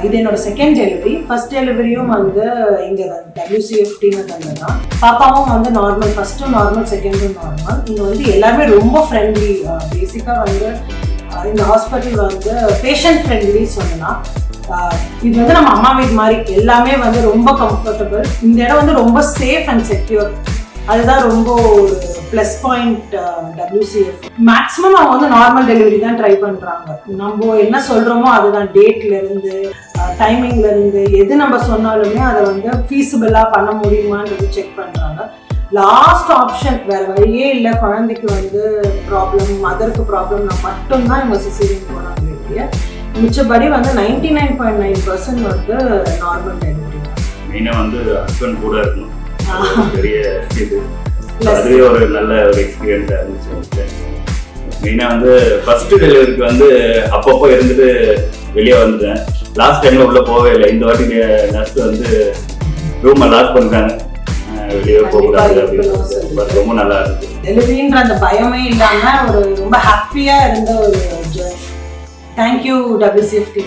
இது என்னோட second delivery. First டெலிவரியும் வந்து இங்கே தான் WCFTன்னு தான். பாப்பாவும் வந்து நார்மல், ஃபர்ஸ்ட்டும் நார்மல், செகண்டும் நார்மல். இங்கே வந்து எல்லாருமே ரொம்ப ஃப்ரெண்ட்லி. பேசிக்காக வந்து இந்த ஹாஸ்பிட்டல் வந்து பேஷண்ட் ஃப்ரெண்ட்லி சொல்லலாம். இது வந்து நம்ம அம்மா வீடு மாதிரி, எல்லாமே வந்து ரொம்ப கம்ஃபர்டபுள். இந்த இடம் வந்து ரொம்ப சேஃப் அண்ட் செக்யூர். அதுதான் ரொம்ப ஒரு ப்ளஸ் பாயிண்ட் WCF. மேக்ஸிமம் அவங்க வந்து நார்மல் டெலிவரி தான் ட்ரை பண்ணுறாங்க. நம்ம என்ன சொல்கிறோமோ அதுதான், டேட்லேருந்து டைமிங்லேருந்து எது நம்ம சொன்னாலுமே அதை வந்து ஃபீஸிபிளாக பண்ண முடியுமான்றது செக் பண்ணுறாங்க. லாஸ்ட் ஆப்ஷன் வேறு வழியே இல்லை, குழந்தைக்கு வந்து ப்ராப்ளம், மதருக்கு ப்ராப்ளம்னா மட்டும்தான் இவங்க சிசேரியன் போனாங்க. மிச்சபடி வந்து 99.9% வந்து நார்மல் டெலிவரி. மெயினாக வந்து ஹஸ்பண்ட் கூட இருக்கணும், பெரிய இது. அதுவே ஒரு நல்ல ஒரு எக்ஸ்பீரியன்ஸாக இருந்துச்சு. மெயினாக வந்து ஃபர்ஸ்ட் டெலிவரிக்கு வந்து அப்பப்போ இருந்துட்டு வெளியே வந்துட்டேன். லாஸ்ட் டைமில் உள்ளே போகவே இல்லை. இந்த வாட்டி நர்ஸ் வந்து ரூமை லாக் பண்ணுறாங்க, வெளியே போகக்கூடாது அப்படின்னு. ரொம்ப நல்லா இருக்கு. டெலிவரின்ற அந்த பயமே இல்லாமல் ஒரு ரொம்ப ஹாப்பியாக இருந்த ஒரு ஜர்னி. Thank you WCFT.